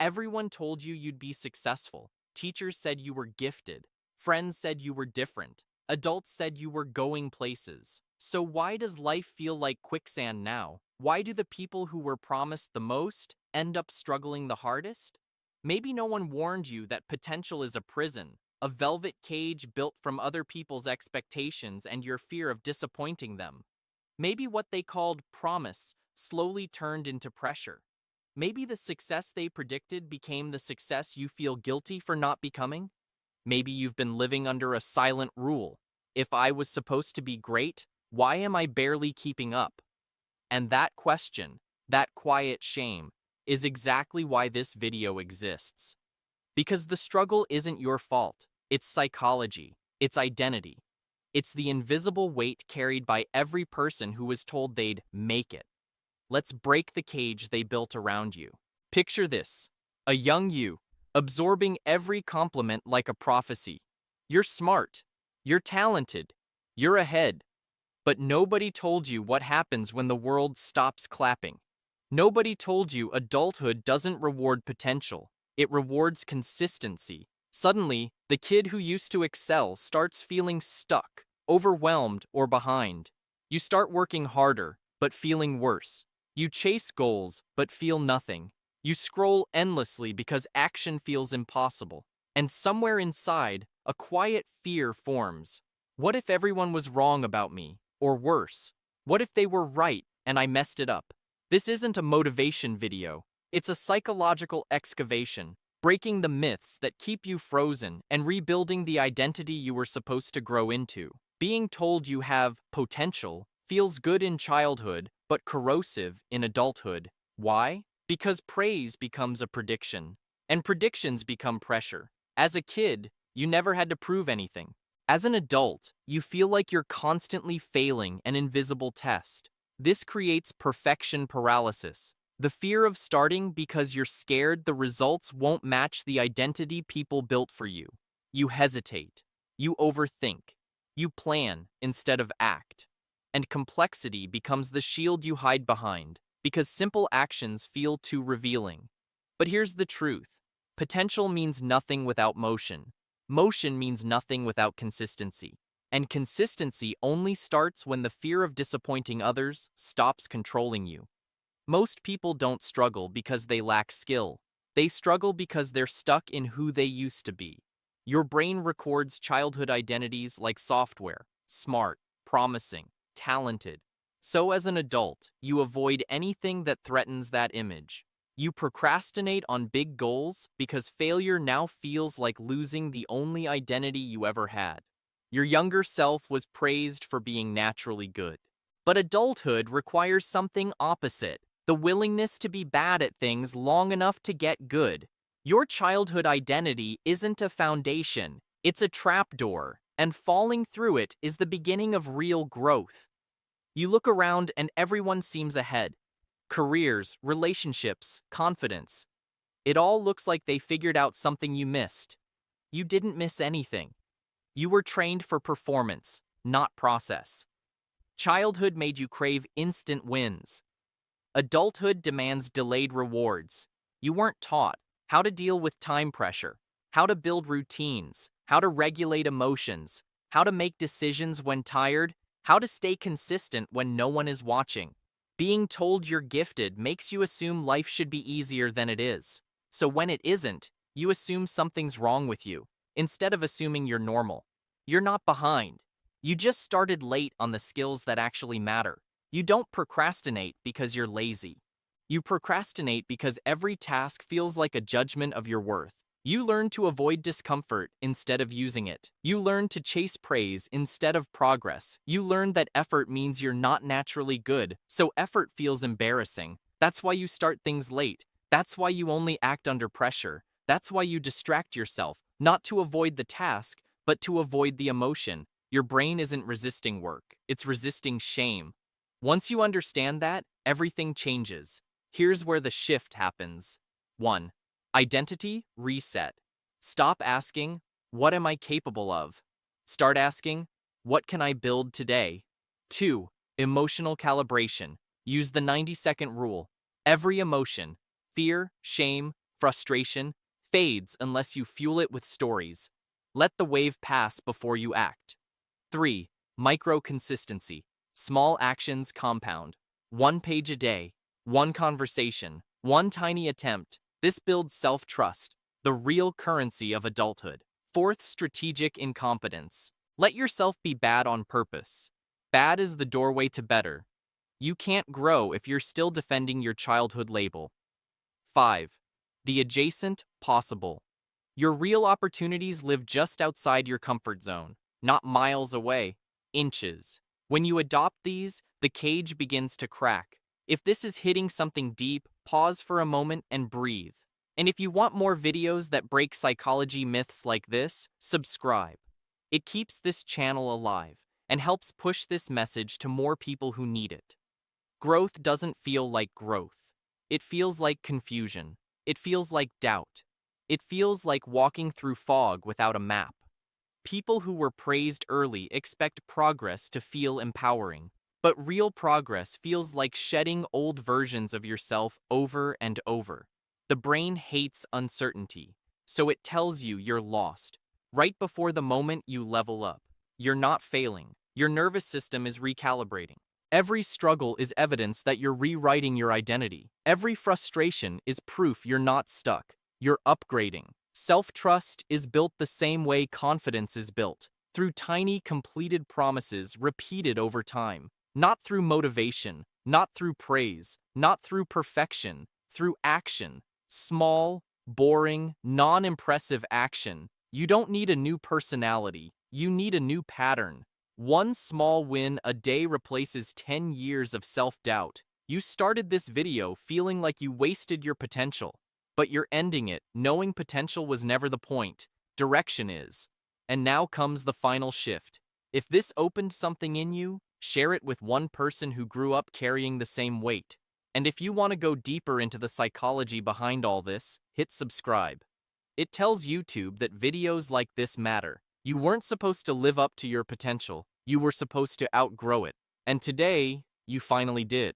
Everyone told you you'd be successful. Teachers said you were gifted. Friends said you were different. Adults said you were going places. So why does life feel like quicksand now? Why do the people who were promised the most end up struggling the hardest? Maybe no one warned you that potential is a prison, a velvet cage built from other people's expectations and your fear of disappointing them. Maybe what they called promise slowly turned into pressure. Maybe the success they predicted became the success you feel guilty for not becoming. Maybe you've been living under a silent rule. If I was supposed to be great, why am I barely keeping up? And that question, that quiet shame, is exactly why this video exists. Because the struggle isn't your fault. It's psychology. It's identity. It's the invisible weight carried by every person who was told they'd make it. Let's break the cage they built around you. Picture this: a young you, absorbing every compliment like a prophecy. You're smart. You're talented. You're ahead. But nobody told you what happens when the world stops clapping. Nobody told you adulthood doesn't reward potential. It rewards consistency. Suddenly, the kid who used to excel starts feeling stuck, overwhelmed, or behind. You start working harder, but feeling worse. You chase goals, but feel nothing. You scroll endlessly because action feels impossible. And somewhere inside, a quiet fear forms. What if everyone was wrong about me? Or worse, what if they were right and I messed it up? This isn't a motivation video. It's a psychological excavation, breaking the myths that keep you frozen and rebuilding the identity you were supposed to grow into. Being told you have potential feels good in childhood, but corrosive in adulthood. Why? Because praise becomes a prediction, and predictions become pressure. As a kid, you never had to prove anything. As an adult, you feel like you're constantly failing an invisible test. This creates perfection paralysis. The fear of starting because you're scared the results won't match the identity people built for you. You hesitate. You overthink. You plan instead of act. And complexity becomes the shield you hide behind, because simple actions feel too revealing. But here's the truth. Potential means nothing without motion. Motion means nothing without consistency. And consistency only starts when the fear of disappointing others stops controlling you. Most people don't struggle because they lack skill. They struggle because they're stuck in who they used to be. Your brain records childhood identities like software: smart, promising, talented. So as an adult, you avoid anything that threatens that image. You procrastinate on big goals because failure now feels like losing the only identity you ever had. Your younger self was praised for being naturally good. But adulthood requires something opposite: the willingness to be bad at things long enough to get good. Your childhood identity isn't a foundation, it's a trapdoor, and falling through it is the beginning of real growth. You look around and everyone seems ahead. Careers, relationships, confidence. It all looks like they figured out something you missed. You didn't miss anything. You were trained for performance, not process. Childhood made you crave instant wins. Adulthood demands delayed rewards. You weren't taught how to deal with time pressure, how to build routines, how to regulate emotions, how to make decisions when tired, how to stay consistent when no one is watching. Being told you're gifted makes you assume life should be easier than it is. So when it isn't, you assume something's wrong with you, instead of assuming you're normal. You're not behind. You just started late on the skills that actually matter. You don't procrastinate because you're lazy. You procrastinate because every task feels like a judgment of your worth. You learn to avoid discomfort instead of using it. You learn to chase praise instead of progress. You learn that effort means you're not naturally good, so effort feels embarrassing. That's why you start things late. That's why you only act under pressure. That's why you distract yourself, not to avoid the task, but to avoid the emotion. Your brain isn't resisting work, it's resisting shame. Once you understand that, everything changes. Here's where the shift happens. 1. Identity reset. Stop asking, "What am I capable of?" Start asking, "What can I build today?" 2. Emotional calibration. Use the 90-second rule. Every emotion, fear, shame, Frustration fades unless you fuel it with stories. Let the wave pass before you act. 3. Micro consistency. Small actions compound. One page a day, one conversation, one tiny attempt. This builds self-trust, the real currency of adulthood. 4th, strategic incompetence. Let yourself be bad on purpose. Bad is the doorway to better. You can't grow if you're still defending your childhood label. 5. The adjacent possible. Your real opportunities live just outside your comfort zone, not miles away, inches. When you adopt these, the cage begins to crack. If this is hitting something deep, pause for a moment and breathe. And if you want more videos that break psychology myths like this, subscribe. It keeps this channel alive and helps push this message to more people who need it. Growth doesn't feel like growth. It feels like confusion. It feels like doubt. It feels like walking through fog without a map. People who were praised early expect progress to feel empowering, but real progress feels like shedding old versions of yourself over and over. The brain hates uncertainty, so it tells you you're lost. Right before the moment you level up, you're not failing. Your nervous system is recalibrating. Every struggle is evidence that you're rewriting your identity. Every frustration is proof you're not stuck. You're upgrading. Self-trust is built the same way confidence is built, through tiny completed promises repeated over time. Not through motivation, not through praise, not through perfection, through action. Small, boring, non-impressive action. You don't need a new personality, you need a new pattern. One small win a day replaces 10 years of self-doubt. You started this video feeling like you wasted your potential, but you're ending it knowing potential was never the point. Direction is. And now comes the final shift. If this opened something in you, share it with one person who grew up carrying the same weight. And if you want to go deeper into the psychology behind all this, hit subscribe. It tells YouTube that videos like this matter. You weren't supposed to live up to your potential. You were supposed to outgrow it. And today, you finally did.